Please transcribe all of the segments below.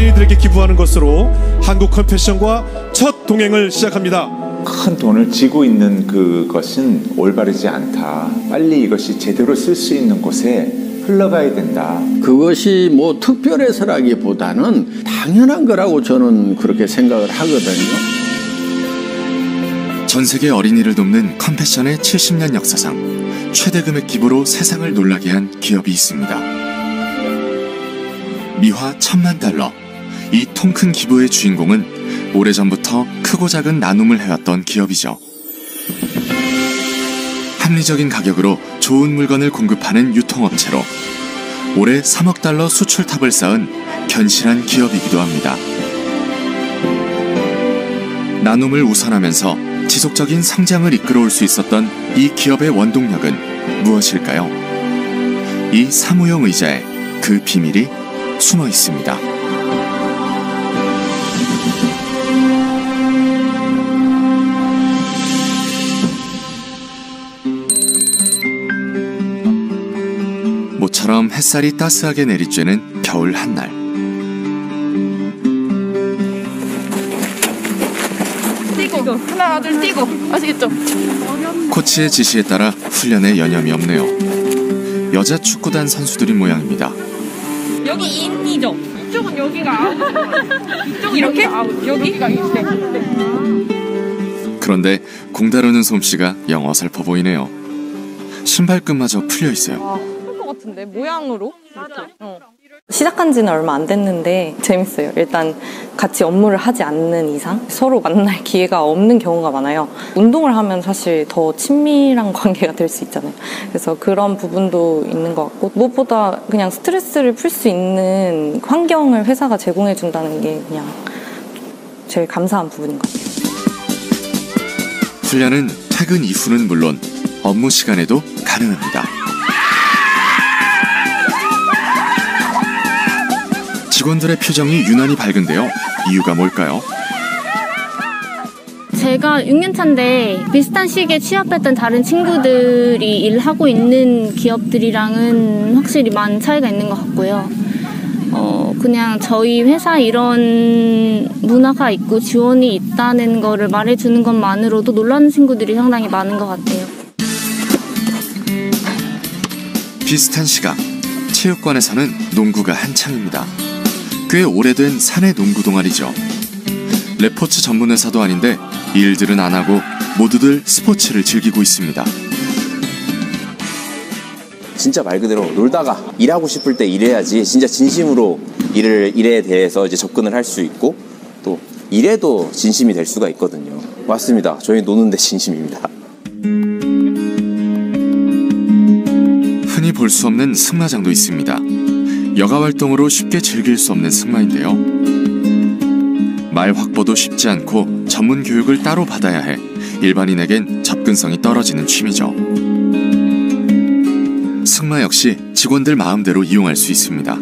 어린이들에게 기부하는 것으로 한국 컴패션과 첫 동행을 시작합니다. 큰 돈을 쥐고 있는 그것은 올바르지 않다. 빨리 이것이 제대로 쓸 수 있는 곳에 흘러가야 된다. 그것이 뭐 특별해서라기보다는 당연한 거라고 저는 그렇게 생각을 하거든요. 전 세계 어린이를 돕는 컴패션의 70년 역사상 최대 금액 기부로 세상을 놀라게 한 기업이 있습니다. 미화 $10,000,000. 이 통 큰 기부의 주인공은 오래전부터 크고 작은 나눔을 해왔던 기업이죠. 합리적인 가격으로 좋은 물건을 공급하는 유통업체로 올해 $3억 수출탑을 쌓은 견실한 기업이기도 합니다. 나눔을 우선하면서 지속적인 성장을 이끌어올 수 있었던 이 기업의 원동력은 무엇일까요? 이 사무용 의자에 그 비밀이 숨어 있습니다. 모처럼 햇살이 따스하게 내리쬐는 겨울 한날. 뛰고 하나 둘 뛰고 아시겠죠? 코치의 지시에 따라 훈련에 여념이 없네요. 여자 축구단 선수들인 모양입니다. 여기 인이죠? 이쪽은 여기가 아웃. 이쪽 이렇게? 아웃. 여기가 인데. 그런데 공 다루는 솜씨가 영 어설퍼 보이네요. 신발끈마저 풀려 있어요. 것 같은데 모양으로? 이렇게. 시작한 지는 얼마 안 됐는데 재밌어요. 일단 같이 업무를 하지 않는 이상 서로 만날 기회가 없는 경우가 많아요. 운동을 하면 사실 더 친밀한 관계가 될 수 있잖아요. 그래서 그런 부분도 있는 것 같고 무엇보다 그냥 스트레스를 풀 수 있는 환경을 회사가 제공해 준다는 게 그냥 제일 감사한 부분인 것 같아요. 훈련은 퇴근 이후는 물론 업무 시간에도 가능합니다. 직원들의 표정이 유난히 밝은데요. 이유가 뭘까요? 제가 6년차인데 비슷한 시기에 취업했던 다른 친구들이 일하고 있는 기업들이랑은 확실히 많은 차이가 있는 것 같고요. 그냥 저희 회사 이런 문화가 있고 지원이 있다는 거를 말해주는 것만으로도 놀라는 친구들이 상당히 많은 것 같아요. 비슷한 시각, 체육관에서는 농구가 한창입니다. 꽤 오래된 사내 농구 동아리죠. 레포츠 전문 회사도 아닌데 일들은 안 하고 모두들 스포츠를 즐기고 있습니다. 진짜 말 그대로 놀다가 일하고 싶을 때 일해야지 진짜 진심으로 일에 대해서 이제 접근을 할 수 있고 또 일에도 진심이 될 수가 있거든요. 맞습니다. 저희 노는데 진심입니다. 흔히 볼 수 없는 승마장도 있습니다. 여가 활동으로 쉽게 즐길 수 없는 승마인데요. 말 확보도 쉽지 않고 전문 교육을 따로 받아야 해 일반인에겐 접근성이 떨어지는 취미죠. 승마 역시 직원들 마음대로 이용할 수 있습니다.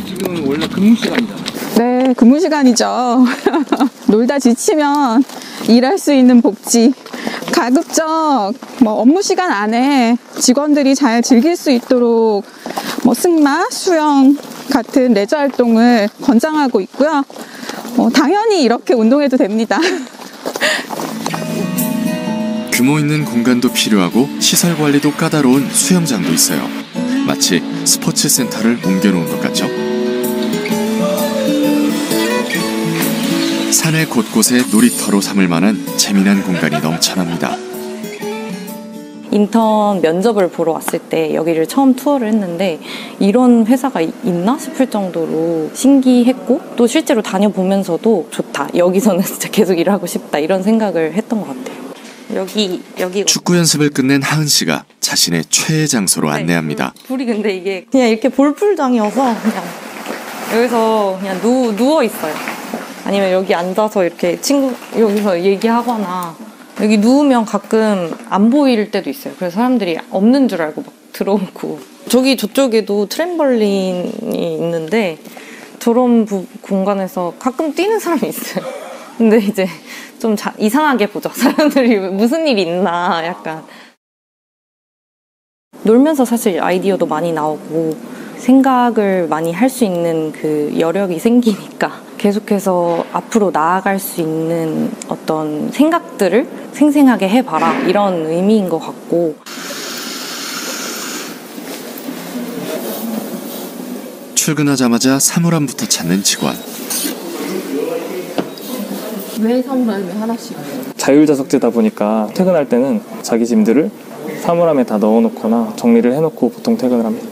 지금 원래 근무 시간이잖아요. 네, 근무 시간이죠. 놀다 지치면 일할 수 있는 복지. 가급적 업무 시간 안에 직원들이 잘 즐길 수 있도록 승마, 수영 같은 레저 활동을 권장하고 있고요. 당연히 이렇게 운동해도 됩니다. 규모 있는 공간도 필요하고 시설 관리도 까다로운 수영장도 있어요. 마치 스포츠 센터를 옮겨놓은 것 같죠? 산의 곳곳에 놀이터로 삼을 만한 재미난 공간이 넘쳐납니다. 인턴 면접을 보러 왔을 때 여기를 처음 투어를 했는데 이런 회사가 있나 싶을 정도로 신기했고 또 실제로 다녀보면서도 좋다. 여기서는 진짜 계속 일하고 싶다. 이런 생각을 했던 것 같아요. 여기 축구 연습을 끝낸 하은 씨가 자신의 최애 장소로 안내합니다. 불이 근데 이게 그냥 이렇게 볼풀장이어서 그냥 여기서 그냥 누워 있어요. 아니면 여기 앉아서 이렇게 여기서 얘기하거나 여기 누우면 가끔 안 보일 때도 있어요. 그래서 사람들이 없는 줄 알고 막 들어오고 저쪽에도 트램벌린이 있는데 저런 공간에서 가끔 뛰는 사람이 있어요. 근데 이제 좀 이상하게 보죠. 사람들이 무슨 일이 있나 약간. 놀면서 사실 아이디어도 많이 나오고 생각을 많이 할 수 있는 그 여력이 생기니까 계속해서 앞으로 나아갈 수 있는 어떤 생각들을 생생하게 해봐라 이런 의미인 것 같고. 출근하자마자 사물함부터 찾는 직원. 왜 사물함에 하나씩? 자율자석제다 보니까 퇴근할 때는 자기 짐들을 사물함에 다 넣어놓거나 정리를 해놓고 보통 퇴근을 합니다.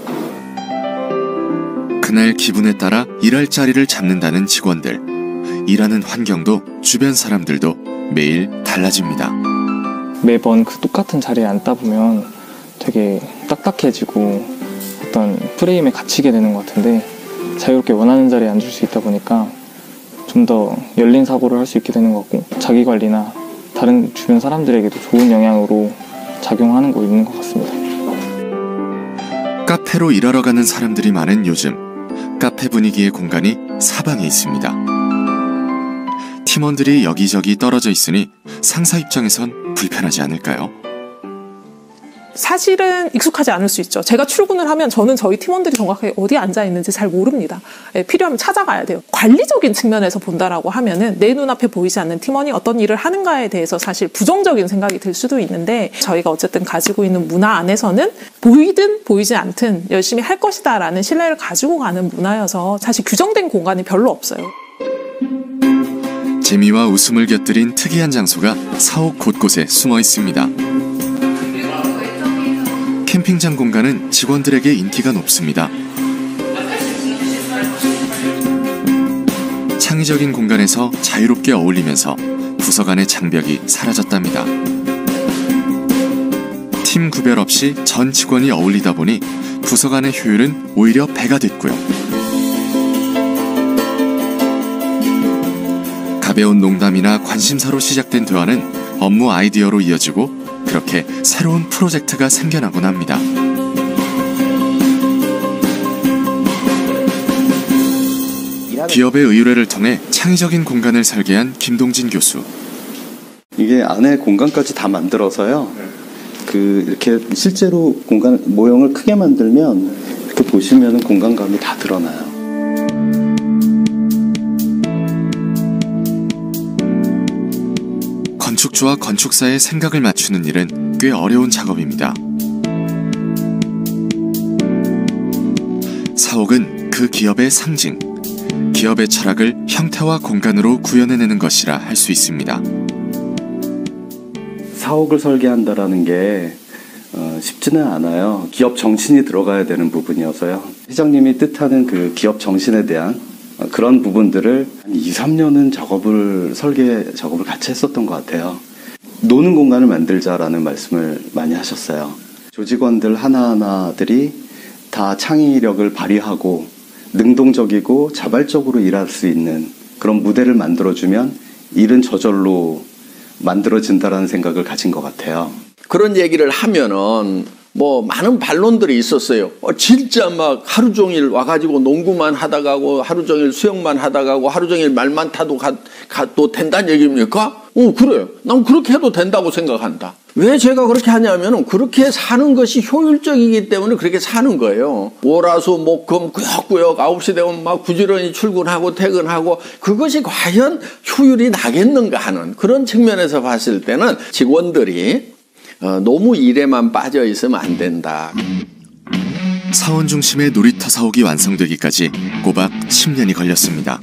그날 기분에 따라 일할 자리를 잡는다는 직원들. 일하는 환경도 주변 사람들도 매일 달라집니다. 매번 그 똑같은 자리에 앉다 보면 되게 딱딱해지고 어떤 프레임에 갇히게 되는 것 같은데, 자유롭게 원하는 자리에 앉을 수 있다 보니까 좀 더 열린 사고를 할 수 있게 되는 것 같고, 자기관리나 다른 주변 사람들에게도 좋은 영향으로 작용하는 거 있는 것 같습니다. 카페로 일하러 가는 사람들이 많은 요즘, 카페 분위기의 공간이 사방에 있습니다. 팀원들이 여기저기 떨어져 있으니 상사 입장에선 불편하지 않을까요? 사실은 익숙하지 않을 수 있죠. 제가 출근을 하면 저는 저희 팀원들이 정확하게 어디에 앉아 있는지 잘 모릅니다. 필요하면 찾아가야 돼요. 관리적인 측면에서 본다라고 하면은 내 눈앞에 보이지 않는 팀원이 어떤 일을 하는가에 대해서 사실 부정적인 생각이 들 수도 있는데, 저희가 어쨌든 가지고 있는 문화 안에서는 보이든 보이지 않든 열심히 할 것이다라는 신뢰를 가지고 가는 문화여서 사실 규정된 공간이 별로 없어요. 재미와 웃음을 곁들인 특이한 장소가 사옥 곳곳에 숨어 있습니다. 캠핑장 공간은 직원들에게 인기가 높습니다. 창의적인 공간에서 자유롭게 어울리면서 부서 간의 장벽이 사라졌답니다. 팀 구별 없이 전 직원이 어울리다 보니 부서 간의 효율은 오히려 배가 됐고요. 가벼운 농담이나 관심사로 시작된 대화는 업무 아이디어로 이어지고, 그렇게 새로운 프로젝트가 생겨나곤 합니다. 기업의 의뢰를 통해 창의적인 공간을 설계한 김동진 교수. 이게 안에 공간까지 다 만들어서요. 이렇게 실제로 공간 모형을 크게 만들면 이렇게 보시면은 공간감이 다 드러나요. 건축주와 건축사의 생각을 맞추는 일은 꽤 어려운 작업입니다. 사옥은 그 기업의 상징, 기업의 철학을 형태와 공간으로 구현해내는 것이라 할 수 있습니다. 사옥을 설계한다라는 게 쉽지는 않아요. 기업 정신이 들어가야 되는 부분이어서요. 회장님이 뜻하는 그 기업 정신에 대한 그런 부분들을 한 2, 3년은 설계 작업을 같이 했었던 것 같아요. 노는 공간을 만들자라는 말씀을 많이 하셨어요. 조직원들 하나하나들이 다 창의력을 발휘하고 능동적이고 자발적으로 일할 수 있는 그런 무대를 만들어주면 일은 저절로 만들어진다라는 생각을 가진 것 같아요. 그런 얘기를 하면은 많은 반론들이 있었어요. 진짜 막 하루 종일 와가지고 농구만 하다 가고 하루 종일 수영만 하다 가고 하루 종일 말만 타도 가도 된다는 얘기입니까? 그래. 난 그렇게 해도 된다고 생각한다. 왜 제가 그렇게 하냐면은 그렇게 사는 것이 효율적이기 때문에 그렇게 사는 거예요. 월화수 목금 꾸역꾸역 9시 되면 막 부지런히 출근하고 퇴근하고, 그것이 과연 효율이 나겠는가 하는 그런 측면에서 봤을 때는 직원들이 너무 일에만 빠져 있으면 안 된다. 사원 중심의 놀이터 사옥이 완성되기까지 꼬박 10년이 걸렸습니다.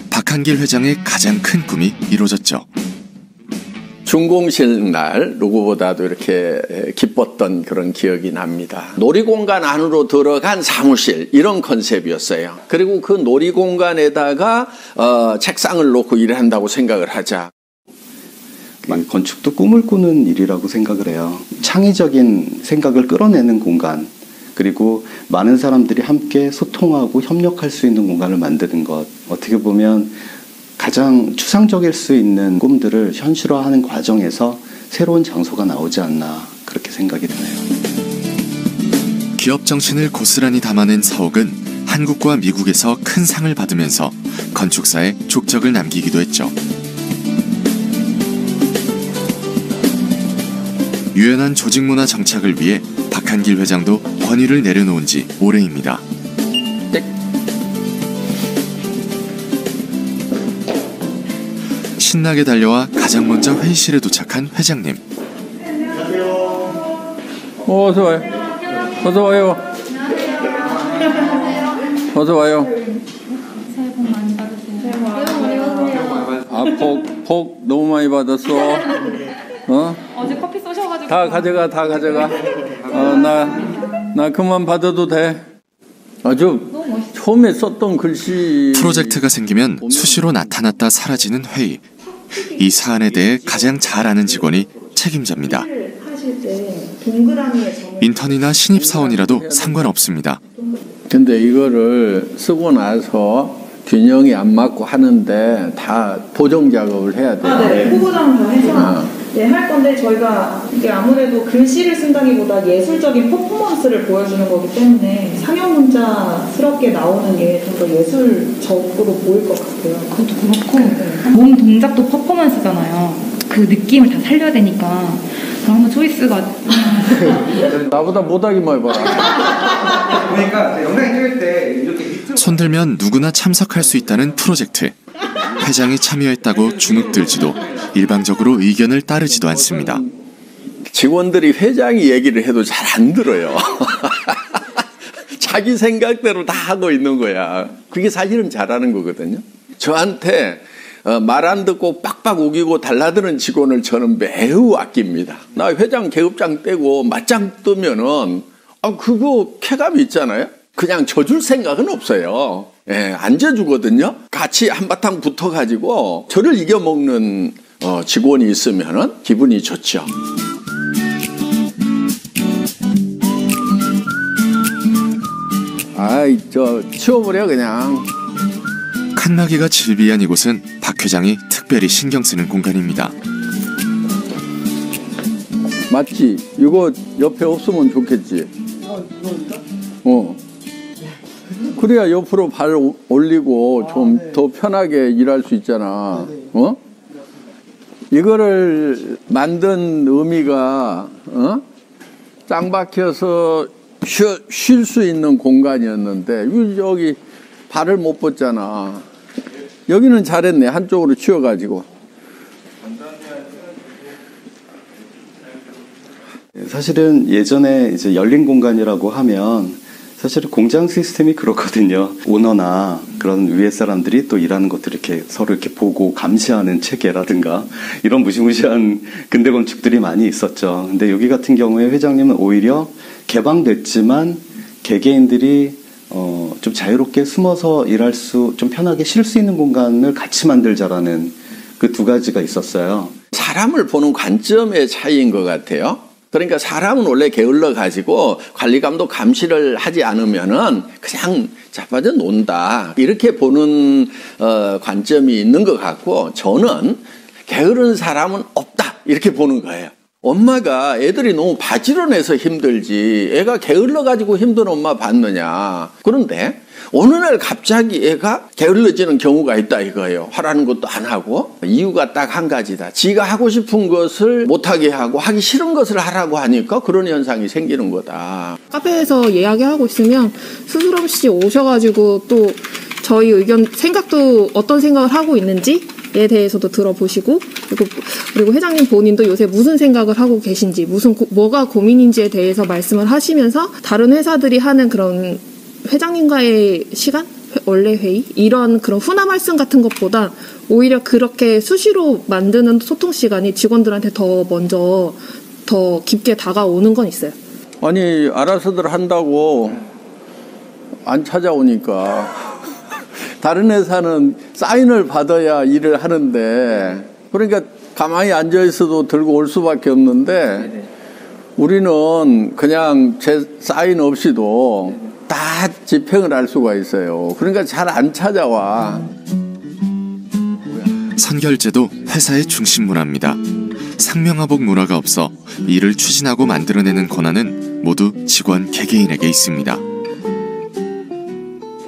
박한길 회장의 가장 큰 꿈이 이루어졌죠. 준공식 날 누구보다도 이렇게 기뻤던 그런 기억이 납니다. 놀이공간 안으로 들어간 사무실, 이런 컨셉이었어요. 그리고 그 놀이공간에다가 책상을 놓고 일을 한다고 생각을 하자. 건축도 꿈을 꾸는 일이라고 생각을 해요. 창의적인 생각을 끌어내는 공간, 그리고 많은 사람들이 함께 소통하고 협력할 수 있는 공간을 만드는 것, 어떻게 보면 가장 추상적일 수 있는 꿈들을 현실화하는 과정에서 새로운 장소가 나오지 않나, 그렇게 생각이 드네요. 기업 정신을 고스란히 담아낸 사옥은 한국과 미국에서 큰 상을 받으면서 건축사에 족적을 남기기도 했죠. 유연한 조직문화 정착을 위해 박한길 회장도 권위를 내려놓은 지 오래입니다. 신나게 달려와 가장 먼저 회의실에 도착한 회장님. 어서 와요. 어서 와요. 어서 와요. 새해 복 많이 받으세요. 새해 복 많이 받으세요. 아, 복 너무 많이 받았어. 어제 커피 쏘셔가지고. 다 가져가. 나 그만 받아도 돼. 아주 처음에 썼던 글씨. 프로젝트가 생기면 수시로 나타났다 사라지는 회의. 이 사안에 대해 가장 잘 아는 직원이 책임자입니다. 인턴이나 신입사원이라도 상관없습니다. 근데 이거를 쓰고 나서 균형이 안 맞고 하는데 다 보정 작업을 해야 돼요. 네. 후보장 다 해서 할 건데 저희가 이게 아무래도 글씨를 쓴다기보다 예술적인 퍼포먼스를 보여주는 거기 때문에 상형 문자스럽게 나오는 게 좀 더 예술적으로 보일 것 같아요. 그것도 그렇고 몸 동작도 퍼포먼스잖아요. 그 느낌을 다 살려야 되니까 너무 초이스가 나보다 못하기만 해봐라. 그러니까 영상 찍을 때 이렇게 손들면 누구나 참석할 수 있다는 프로젝트. 회장이 참여했다고 주눅들지도 일방적으로 의견을 따르지도 않습니다. 직원들이 회장이 얘기를 해도 잘 안 들어요. 자기 생각대로 다 하고 있는 거야. 그게 사실은 잘하는 거거든요. 저한테 말 안 듣고 빡빡 우기고 달라드는 직원을 저는 매우 아낍니다. 나 회장 계급장 떼고 맞짱 뜨면은 그거 쾌감이 있잖아요. 그냥 져줄 생각은 없어요. 안 져주거든요. 같이 한바탕 붙어가지고 저를 이겨먹는 직원이 있으면은 기분이 좋죠. 아이, 치워버려 그냥. 칸막이가 질비한 이곳은 박 회장이 특별히 신경 쓰는 공간입니다. 맞지? 이거 옆에 없으면 좋겠지? 그래야 옆으로 발 올리고 좀 더 편하게 일할 수 있잖아. 이거를 만든 의미가 짱 박혀서 쉴 수 있는 공간이었는데 여기 발을 못 뻗잖아. 여기는 잘했네. 한쪽으로 치워가지고. 사실은 예전에 이제 열린 공간이라고 하면 사실은 공장 시스템이 그렇거든요. 오너나 그런 위에 사람들이 또 일하는 것들을 이렇게 서로 이렇게 보고 감시하는 체계라든가 이런 무시무시한 근대 건축들이 많이 있었죠. 근데 여기 같은 경우에 회장님은 오히려 개방됐지만 개개인들이 좀 자유롭게 숨어서 일할 좀 편하게 쉴 수 있는 공간을 같이 만들자라는 그 두 가지가 있었어요. 사람을 보는 관점의 차이인 것 같아요. 그러니까 사람은 원래 게을러 가지고 관리감독 감시를 하지 않으면은 그냥 자빠져 논다 이렇게 보는 관점이 있는 것 같고, 저는 게으른 사람은 없다 이렇게 보는 거예요. 엄마가 애들이 너무 바지런해서 힘들지 애가 게을러 가지고 힘든 엄마 봤느냐. 그런데 어느 날 갑자기 애가 게을러지는 경우가 있다 이거예요. 하라는 것도 안 하고. 이유가 딱 한 가지다. 지가 하고 싶은 것을 못하게 하고 하기 싫은 것을 하라고 하니까 그런 현상이 생기는 거다. 카페에서 이야기하고 있으면 스스럼 없이 오셔가지고 또 저희 의견 생각도 어떤 생각을 하고 있는지에 대해서도 들어보시고, 그리고 회장님 본인도 요새 무슨 생각을 하고 계신지, 뭐가 고민인지에 대해서 말씀을 하시면서 다른 회사들이 하는 그런 회장님과의 시간? 원래 회의? 이런 그런 훈화 말씀 같은 것보다 오히려 그렇게 수시로 만드는 소통 시간이 직원들한테 더 먼저 더 깊게 다가오는 건 있어요. 아니, 알아서들 한다고 안 찾아오니까. 다른 회사는 사인을 받아야 일을 하는데, 그러니까 가만히 앉아있어도 들고 올 수밖에 없는데, 우리는 그냥 제 사인 없이도 다 집행을 할 수가 있어요. 그러니까 잘 안 찾아와. 선결제도 회사의 중심 문화입니다. 상명하복 문화가 없어 일을 추진하고 만들어내는 권한은 모두 직원 개개인에게 있습니다.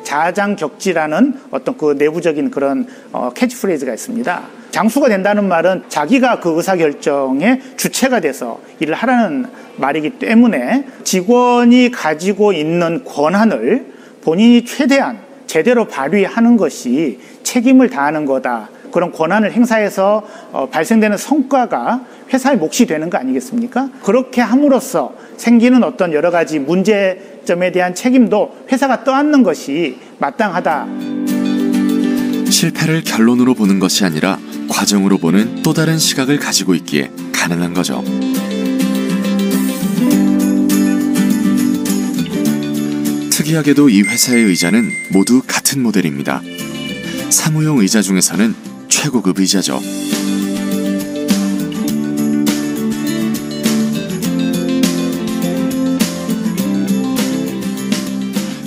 자장격지라는 어떤 그 내부적인 그런 캐치프레이즈가 있습니다. 장수가 된다는 말은 자기가 그 의사결정의 주체가 돼서 일을 하라는 말이기 때문에 직원이 가지고 있는 권한을 본인이 최대한 제대로 발휘하는 것이 책임을 다하는 거다. 그런 권한을 행사해서 발생되는 성과가 회사의 몫이 되는 거 아니겠습니까? 그렇게 함으로써 생기는 어떤 여러 가지 문제점에 대한 책임도 회사가 떠안는 것이 마땅하다. 실패를 결론으로 보는 것이 아니라 과정으로 보는 또 다른 시각을 가지고 있기에 가능한 거죠. 특이하게도 이 회사의 의자는 모두 같은 모델입니다. 사무용 의자 중에서는 최고급 의자죠.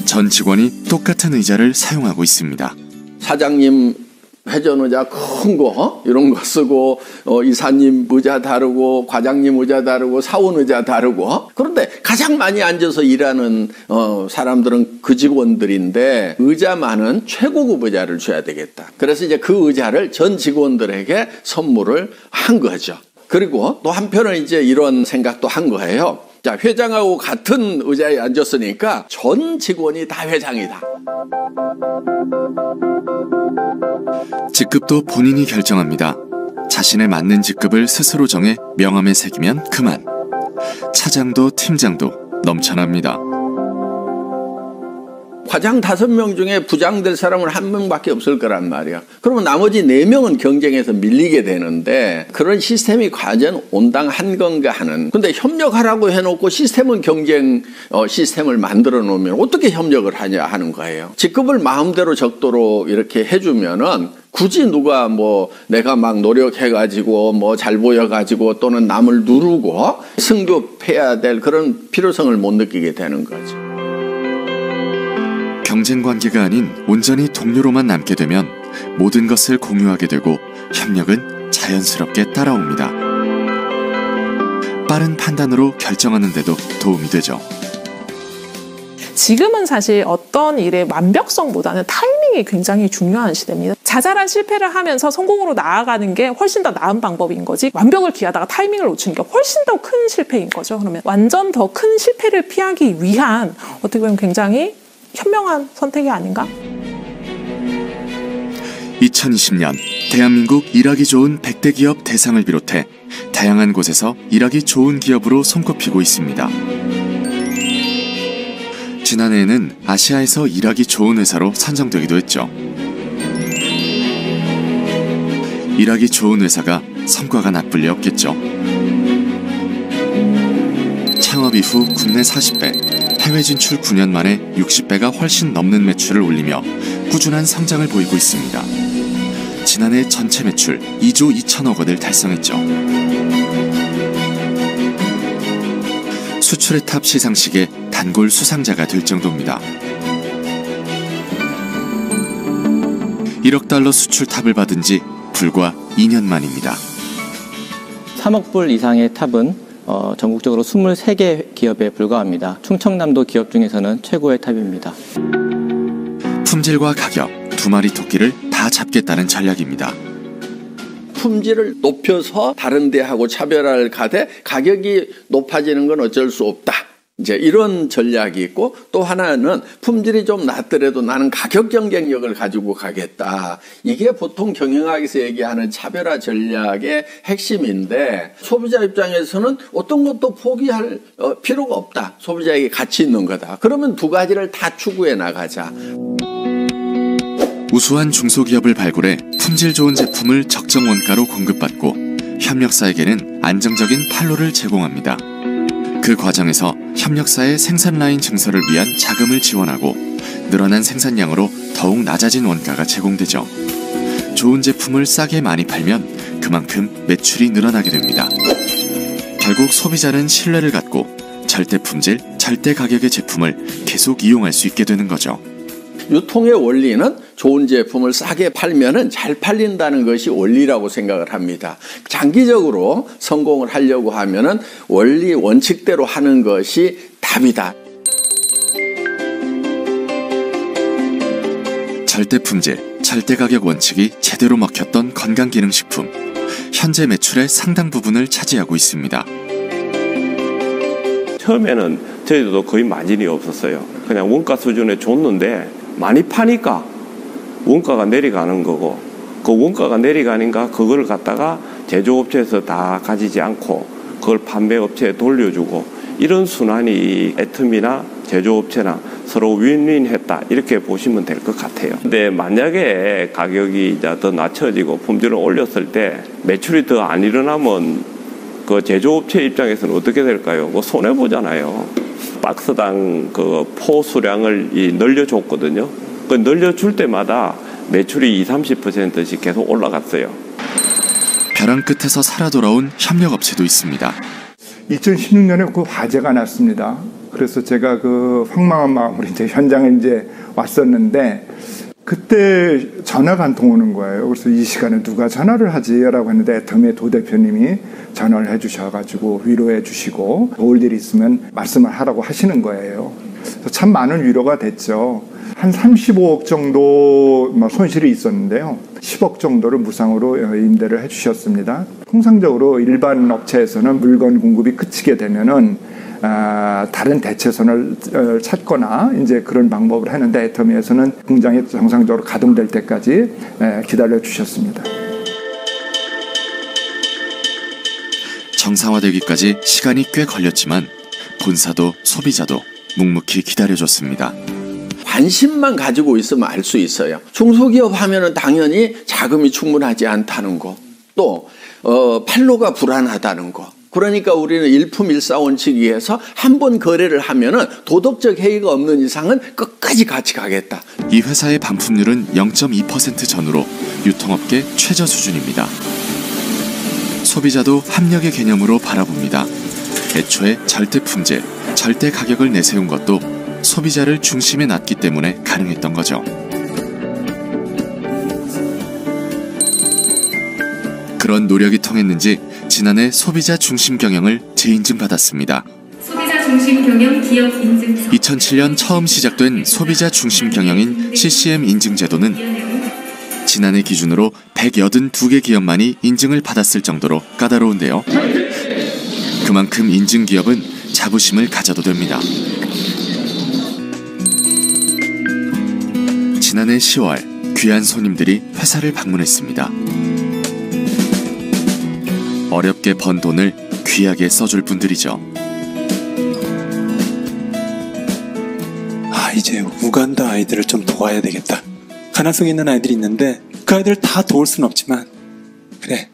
전 직원이 똑같은 의자를 사용하고 있습니다. 사장님 회전 의자 큰 거 이런 거 쓰고 이사님 의자 다르고 과장님 의자 다르고 사원 의자 다르고 그런데 가장 많이 앉아서 일하는 사람들은 그 직원들인데 의자만은 최고급 의자를 줘야 되겠다. 그래서 이제 그 의자를 전 직원들에게 선물을 한 거죠. 그리고 또 한편은 이제 이런 생각도 한 거예요. 자, 회장하고 같은 의자에 앉았으니까 전 직원이 다 회장이다. 직급도 본인이 결정합니다. 자신에 맞는 직급을 스스로 정해 명함에 새기면 그만. 차장도 팀장도 넘쳐납니다. 과장 5명 중에 부장 될 사람은 1명밖에 없을 거란 말이야. 그러면 나머지 4명은 경쟁에서 밀리게 되는데 그런 시스템이 과연 온당한 건가 하는. 근데 협력하라고 해놓고 시스템은 경쟁 시스템을 만들어 놓으면 어떻게 협력을 하냐 하는 거예요. 직급을 마음대로 적도록 이렇게 해주면은 굳이 누가 내가 막 노력해가지고 잘 보여가지고 또는 남을 누르고 승급해야 될 그런 필요성을 못 느끼게 되는 거죠. 경쟁 관계가 아닌 온전히 동료로만 남게 되면 모든 것을 공유하게 되고 협력은 자연스럽게 따라옵니다. 빠른 판단으로 결정하는 데도 도움이 되죠. 지금은 사실 어떤 일의 완벽성보다는 타이밍이 굉장히 중요한 시대입니다. 자잘한 실패를 하면서 성공으로 나아가는 게 훨씬 더 나은 방법인 거지 완벽을 기하다가 타이밍을 놓치는 게 훨씬 더 큰 실패인 거죠. 그러면 완전 더 큰 실패를 피하기 위한 어떻게 보면 굉장히 현명한 선택이 아닌가? 2020년 대한민국 일하기 좋은 100대 기업 대상을 비롯해 다양한 곳에서 일하기 좋은 기업으로 손꼽히고 있습니다. 지난해에는 아시아에서 일하기 좋은 회사로 선정되기도 했죠. 일하기 좋은 회사가 성과가 나쁠 리 없겠죠. 창업 이후 국내 40배, 해외 진출 9년 만에 60배가 훨씬 넘는 매출을 올리며 꾸준한 성장을 보이고 있습니다. 지난해 전체 매출 2조 2천억 원을 달성했죠. 수출의 탑 시상식의 단골 수상자가 될 정도입니다. 1억 달러 수출 탑을 받은 지 불과 2년 만입니다. 3억 불 이상의 탑은 전국적으로 23개 기업에 불과합니다. 충청남도 기업 중에서는 최고의 탑입니다. 품질과 가격, 두 마리 토끼를 다 잡겠다는 전략입니다. 품질을 높여서 다른 데하고 차별화를 가되 가격이 높아지는 건 어쩔 수 없다. 이제 이런 전략이 있고 또 하나는 품질이 좀 낮더라도 나는 가격 경쟁력을 가지고 가겠다. 이게 보통 경영학에서 얘기하는 차별화 전략의 핵심인데 소비자 입장에서는 어떤 것도 포기할 필요가 없다. 소비자에게 가치 있는 거다. 그러면 두 가지를 다 추구해 나가자. 우수한 중소기업을 발굴해 품질 좋은 제품을 적정 원가로 공급받고 협력사에게는 안정적인 판로를 제공합니다. 그 과정에서 협력사의 생산 라인 증설을 위한 자금을 지원하고 늘어난 생산량으로 더욱 낮아진 원가가 제공되죠. 좋은 제품을 싸게 많이 팔면 그만큼 매출이 늘어나게 됩니다. 결국 소비자는 신뢰를 갖고 절대 품질, 절대 가격의 제품을 계속 이용할 수 있게 되는 거죠. 유통의 원리는 좋은 제품을 싸게 팔면은 잘 팔린다는 것이 원리라고 생각을 합니다. 장기적으로 성공을 하려고 하면은 원리 원칙대로 하는 것이 답이다. 절대 품질, 절대 가격 원칙이 제대로 먹혔던 건강기능식품. 현재 매출의 상당 부분을 차지하고 있습니다. 처음에는 저희도 거의 마진이 없었어요. 그냥 원가 수준에 줬는데 많이 파니까 원가가 내려가는 거고 그 원가가 내려가니까 그걸 갖다가 제조업체에서 다 가지지 않고 그걸 판매업체에 돌려주고 이런 순환이 애텀이나 제조업체나 서로 윈윈했다 이렇게 보시면 될 것 같아요. 근데 만약에 가격이 이제 더 낮춰지고 품질을 올렸을 때 매출이 더 안 일어나면 그 제조업체 입장에서는 어떻게 될까요? 그 손해 보잖아요. 박스당 그 포수량을 늘려줬거든요. 그 늘려줄 때마다 매출이 20-30%씩 계속 올라갔어요. 벼랑 끝에서 살아 돌아온 협력업체도 있습니다. 2016년에 그 화재가 났습니다. 그래서 제가 그 황망한 마음으로 이제 현장에 이제 왔었는데 그때 전화가 한 통 오는 거예요. 그래서 이 시간에 누가 전화를 하지라고 했는데 애터미의 도 대표님이 전화를 해주셔가지고 위로해 주시고 도울 일이 있으면 말씀을 하라고 하시는 거예요. 그래서 참 많은 위로가 됐죠. 한 35억 정도 손실이 있었는데요. 10억 정도를 무상으로 임대를 해주셨습니다. 통상적으로 일반 업체에서는 물건 공급이 그치게 되면은 다른 대체선을 찾거나 이제 그런 방법을 하는데 애터미에서는 공장이 정상적으로 가동될 때까지 기다려 주셨습니다. 정상화되기까지 시간이 꽤 걸렸지만 본사도 소비자도 묵묵히 기다려줬습니다. 관심만 가지고 있으면 알 수 있어요. 중소기업 하면은 당연히 자금이 충분하지 않다는 거, 또 판로가 불안하다는 거. 그러니까 우리는 일품일사원칙위에서 한 번 거래를 하면은 도덕적 해이가 없는 이상은 끝까지 같이 가겠다. 이 회사의 반품률은 0.2% 전후로 유통업계 최저 수준입니다. 소비자도 합력의 개념으로 바라봅니다. 애초에 절대 품질, 절대 가격을 내세운 것도 소비자를 중심에 놨기 때문에 가능했던 거죠. 그런 노력이 통했는지 지난해 소비자 중심 경영을 재인증받았습니다. 소비자 중심 경영 기업 인증서 2007년 처음 시작된 소비자 중심 경영인 CCM 인증제도는 지난해 기준으로 182개 기업만이 인증을 받았을 정도로 까다로운데요. 그만큼 인증 기업은 자부심을 가져도 됩니다. 지난해 10월 귀한 손님들이 회사를 방문했습니다. 어렵게 번 돈을 귀하게 써줄 분들이죠. 이제 우간다 아이들을 좀 도와야 되겠다. 가능성 있는 아이들이 있는데 그 아이들을 다 도울 수는 없지만 그래,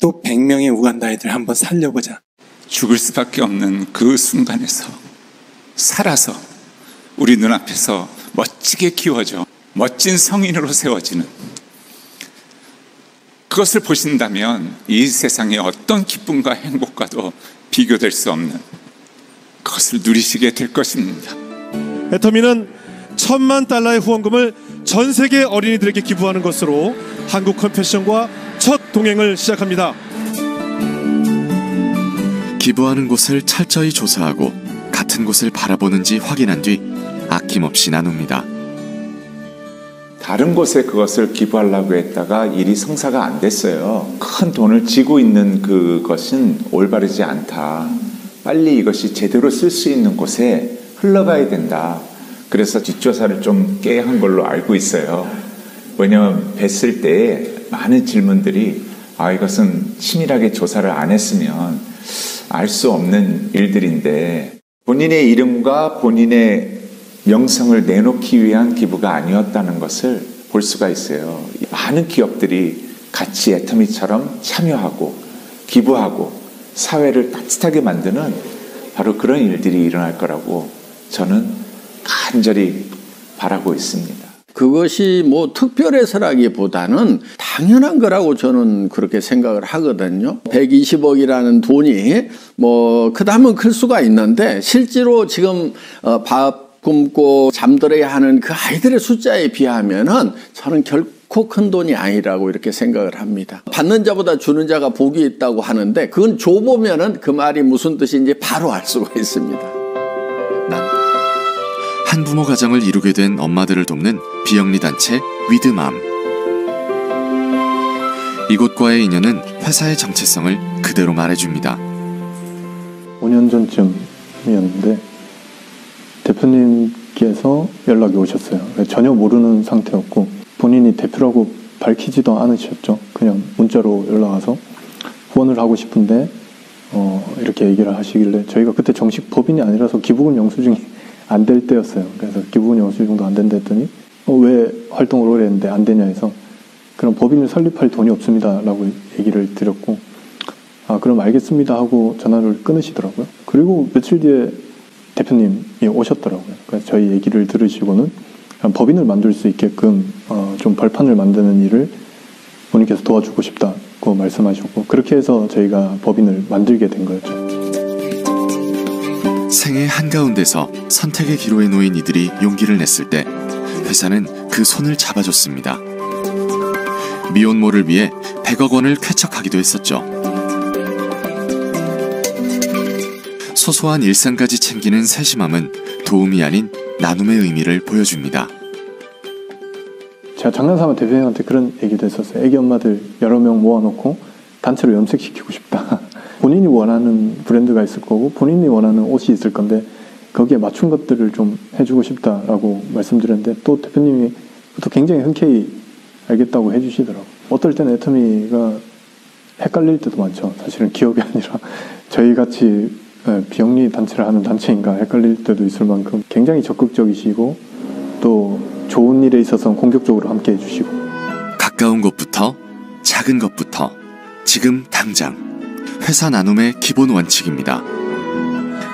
또 100명의 우간다 아이들 한번 살려보자. 죽을 수밖에 없는 그 순간에서 살아서 우리 눈앞에서 멋지게 키워져 멋진 성인으로 세워지는 그것을 보신다면 이 세상의 어떤 기쁨과 행복과도 비교될 수 없는 그것을 누리시게 될 것입니다. 애터미는 $10,000,000의 후원금을 전 세계 어린이들에게 기부하는 것으로 한국 컴패션과 첫 동행을 시작합니다. 기부하는 곳을 철저히 조사하고 같은 곳을 바라보는지 확인한 뒤 아낌없이 나눕니다. 다른 곳에 그것을 기부하려고 했다가 일이 성사가 안 됐어요. 큰 돈을 쥐고 있는 그것은 올바르지 않다. 빨리 이것이 제대로 쓸 수 있는 곳에 흘러가야 된다. 그래서 뒷조사를 좀 꽤 한 걸로 알고 있어요. 왜냐하면 뵀을 때 많은 질문들이 이것은 치밀하게 조사를 안 했으면 알 수 없는 일들인데 본인의 이름과 본인의 명성을 내놓기 위한 기부가 아니었다는 것을 볼 수가 있어요. 많은 기업들이 같이 애터미처럼 참여하고 기부하고 사회를 따뜻하게 만드는 바로 그런 일들이 일어날 거라고 저는 간절히 바라고 있습니다. 그것이 뭐 특별해서라기보다는 당연한 거라고 저는 그렇게 생각을 하거든요. 120억이라는 돈이 뭐 크다면 클 수가 있는데 실제로 지금 밥 굶고 잠들어야 하는 그 아이들의 숫자에 비하면은 저는 결코 큰 돈이 아니라고 이렇게 생각을 합니다. 받는 자보다 주는 자가 복이 있다고 하는데 그건 줘보면은 그 말이 무슨 뜻인지 바로 알 수가 있습니다. 한부모 가정을 이루게 된 엄마들을 돕는 비영리 단체 위드맘. 이곳과의 인연은 회사의 정체성을 그대로 말해줍니다. 5년 전쯤이었는데 대표님께서 연락이 오셨어요. 전혀 모르는 상태였고 본인이 대표라고 밝히지도 않으셨죠. 그냥 문자로 연락 와서 후원을 하고 싶은데 이렇게 얘기를 하시길래 저희가 그때 정식 법인이 아니라서 기부금 영수증이 안 될 때였어요. 그래서 기부금 영수증도 안 된다 했더니 왜 활동을 오래 했는데 안 되냐 해서 그럼 법인을 설립할 돈이 없습니다 라고 얘기를 드렸고 그럼 알겠습니다 하고 전화를 끊으시더라고요. 그리고 며칠 뒤에 대표님이 오셨더라고요. 그래서 저희 얘기를 들으시고는 법인을 만들 수 있게끔 좀 벌판을 만드는 일을 본인께서 도와주고 싶다고 말씀하셨고 그렇게 해서 저희가 법인을 만들게 된 거였죠. 생애 한가운데서 선택의 기로에 놓인 이들이 용기를 냈을 때 회사는 그 손을 잡아줬습니다. 미혼모를 위해 100억 원을 쾌척하기도 했었죠. 소소한 일상까지 챙기는 세심함은 도움이 아닌 나눔의 의미를 보여줍니다. 제가 장난삼아 대표님한테 그런 얘기도 했었어요. 애기 엄마들 여러 명 모아놓고 단체로 염색시키고 싶다. 본인이 원하는 브랜드가 있을 거고 본인이 원하는 옷이 있을 건데 거기에 맞춘 것들을 좀 해주고 싶다라고 말씀드렸는데 또 대표님이 또 굉장히 흔쾌히 알겠다고 해주시더라고요. 어떨 때는 애터미가 헷갈릴 때도 많죠. 사실은 기업이 아니라 저희같이 비영리 단체를 하는 단체인가 헷갈릴 때도 있을 만큼 굉장히 적극적이시고 또 좋은 일에 있어서는 공격적으로 함께 해주시고 가까운 것부터 작은 것부터 지금 당장 회사 나눔의 기본 원칙입니다.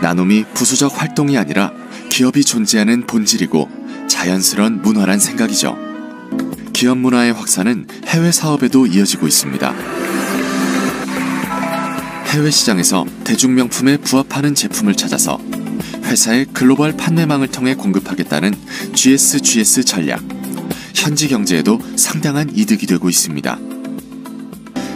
나눔이 부수적 활동이 아니라 기업이 존재하는 본질이고 자연스러운 문화란 생각이죠. 기업 문화의 확산은 해외 사업에도 이어지고 있습니다. 해외 시장에서 대중명품에 부합하는 제품을 찾아서 회사의 글로벌 판매망을 통해 공급하겠다는 GS 전략. 현지 경제에도 상당한 이득이 되고 있습니다.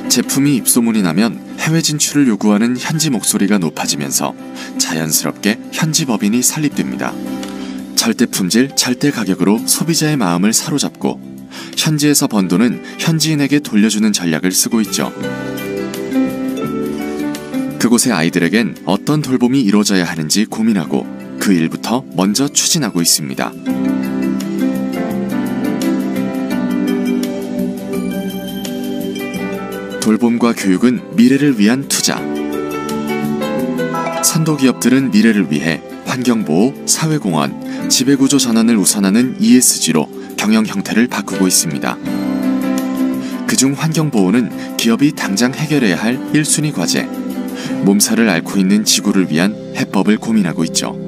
제품이 입소문이 나면 해외 진출을 요구하는 현지 목소리가 높아지면서 자연스럽게 현지 법인이 설립됩니다. 절대 품질, 절대 가격으로 소비자의 마음을 사로잡고 현지에서 번 돈은 현지인에게 돌려주는 전략을 쓰고 있죠. 그곳의 아이들에겐 어떤 돌봄이 이루어져야 하는지 고민하고 그 일부터 먼저 추진하고 있습니다. 돌봄과 교육은 미래를 위한 투자. 선도기업들은 미래를 위해 환경보호, 사회공헌, 지배구조 전환을 우선하는 ESG로 경영 형태를 바꾸고 있습니다. 그중 환경보호는 기업이 당장 해결해야 할 1순위 과제. 몸살을 앓고 있는 지구를 위한 해법을 고민하고 있죠.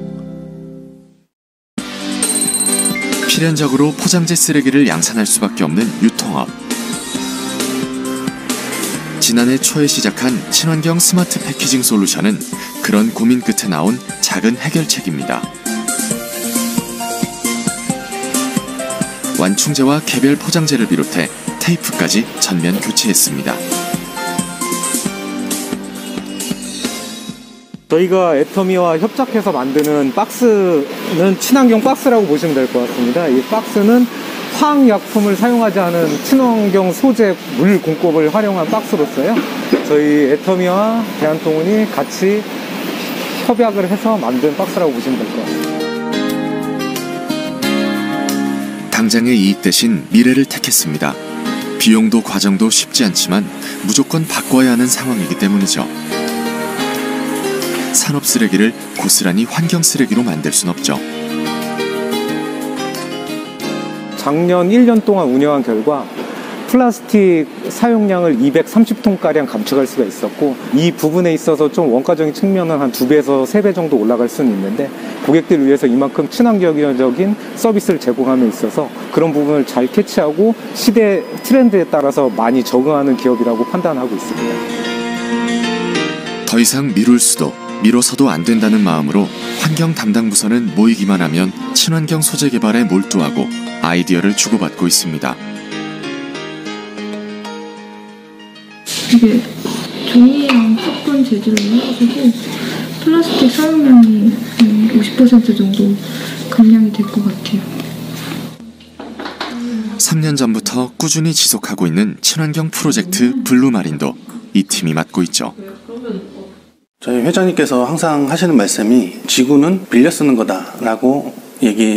필연적으로 포장재 쓰레기를 양산할 수밖에 없는 유통업. 지난해 초에 시작한 친환경 스마트 패키징 솔루션은 그런 고민 끝에 나온 작은 해결책입니다. 완충제와 개별 포장재를 비롯해 테이프까지 전면 교체했습니다. 저희가 애터미와 협작해서 만드는 박스는 친환경 박스라고 보시면 될 것 같습니다. 이 박스는 화학약품을 사용하지 않은 친환경 소재 물 공법을 활용한 박스로서요. 저희 애터미와 대한통운이 같이 협약을 해서 만든 박스라고 보시면 될 것 같습니다. 당장의 이익 대신 미래를 택했습니다. 비용도 과정도 쉽지 않지만 무조건 바꿔야 하는 상황이기 때문이죠. 산업 쓰레기를 고스란히 환경 쓰레기로 만들 순 없죠. 작년 1년 동안 운영한 결과 플라스틱 사용량을 230톤가량 감축할 수가 있었고 이 부분에 있어서 좀 원가적인 측면은 한 2배에서 3배 정도 올라갈 수는 있는데 고객들을 위해서 이만큼 친환경적인 서비스를 제공함에 있어서 그런 부분을 잘 캐치하고 시대 트렌드에 따라서 많이 적응하는 기업이라고 판단하고 있습니다. 더 이상 미룰 수도 미뤄서도 안 된다는 마음으로 환경 담당 부서는 모이기만 하면 친환경 소재 개발에 몰두하고 아이디어를 주고받고 있습니다. 이게 종이랑 섞은 재질로 해가지고 플라스틱 사용량이 50% 정도 감량이 될 것 같아요. 3년 전부터 꾸준히 지속하고 있는 친환경 프로젝트 블루마린도 이 팀이 맡고 있죠. 저희 회장님께서 항상 하시는 말씀이 지구는 빌려 쓰는 거다라고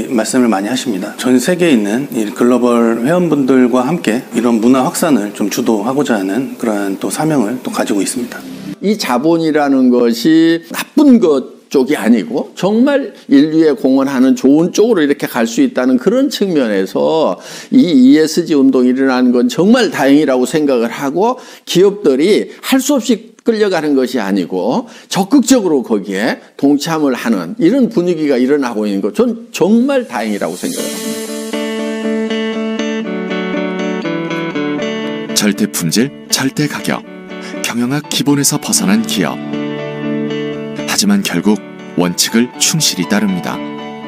말씀을 많이 하십니다. 전 세계에 있는 이 글로벌 회원분들과 함께 이런 문화 확산을 좀 주도하고자 하는 그러한 또 사명을 또 가지고 있습니다. 이 자본이라는 것이 나쁜 것 쪽이 아니고 정말 인류에 공헌하는 좋은 쪽으로 이렇게 갈 수 있다는 그런 측면에서 이 ESG 운동이 일어나는 건 정말 다행이라고 생각을 하고, 기업들이 할 수 없이 끌려가는 것이 아니고 적극적으로 거기에 동참을 하는 이런 분위기가 일어나고 있는 것, 전 정말 다행이라고 생각을 합니다. 절대 품질, 절대 가격, 경영학 기본에서 벗어난 기업. 하지만 결국 원칙을 충실히 따릅니다.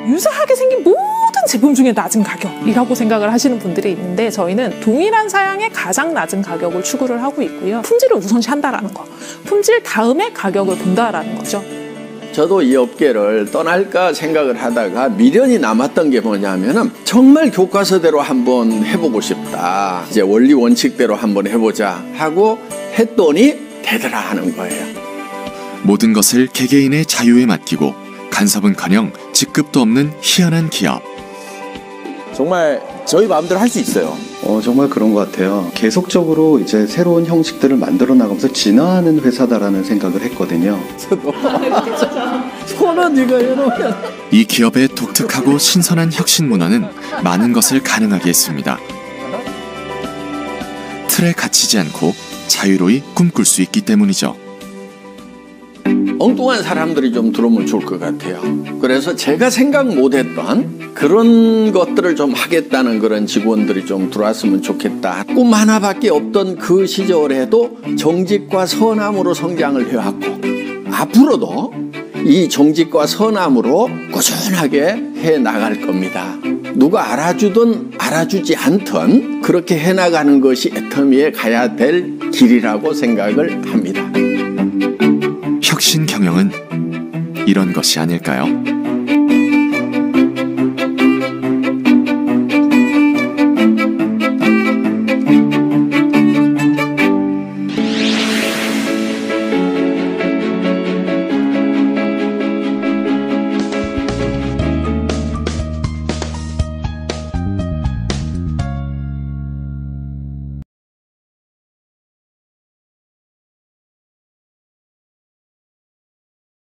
유사하게 생긴 모든 제품 중에 낮은 가격이라고 생각을 하시는 분들이 있는데, 저희는 동일한 사양의 가장 낮은 가격을 추구를 하고 있고요. 품질을 우선시한다라는 거, 품질 다음에 가격을 본다라는 거죠. 저도 이 업계를 떠날까 생각을 하다가 미련이 남았던 게 뭐냐면은 정말 교과서대로 한번 해보고 싶다. 이제 원리 원칙대로 한번 해보자 하고 했더니 되더라 하는 거예요. 모든 것을 개개인의 자유에 맡기고 간섭은커녕 직급도 없는 희한한 기업. 정말 저희 마음대로 할 수 있어요. 정말 그런 것 같아요. 계속적으로 이제 새로운 형식들을 만들어 나가면서 진화하는 회사다라는 생각을 했거든요. 손은 이거 해놓으면. 이 기업의 독특하고 신선한 혁신 문화는 많은 것을 가능하게 했습니다. 틀에 갇히지 않고 자유로이 꿈꿀 수 있기 때문이죠. 엉뚱한 사람들이 좀 들어오면 좋을 것 같아요. 그래서 제가 생각 못했던 그런 것들을 좀 하겠다는 그런 직원들이 좀 들어왔으면 좋겠다. 꿈 하나밖에 없던 그 시절에도 정직과 선함으로 성장을 해왔고, 앞으로도 이 정직과 선함으로 꾸준하게 해나갈 겁니다. 누가 알아주든 알아주지 않든 그렇게 해나가는 것이 애터미에 가야 될 길이라고 생각을 합니다. 혁신 경영은 이런 것이 아닐까요?